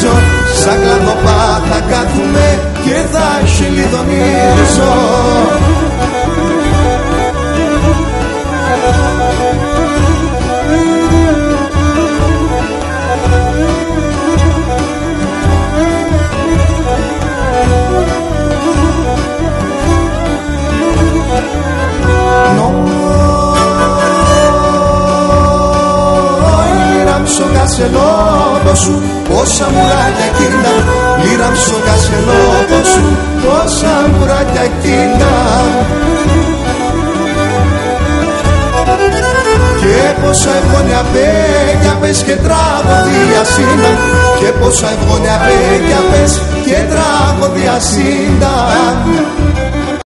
ζω. Σαν κλαδοπά θα κάθουμε και θα χιλιδονίζω. Λίραμψο κασελόπο σου, πόσα μουράκια εκείνα. Λίραμψο κασελόπο σου, πόσα μουράκια εκείνα. Και πόσα ευγόνια παίκια πες και τραγωδία σύντα. Και πόσα ευγόνια παίκια πες και τραγωδία σύντα.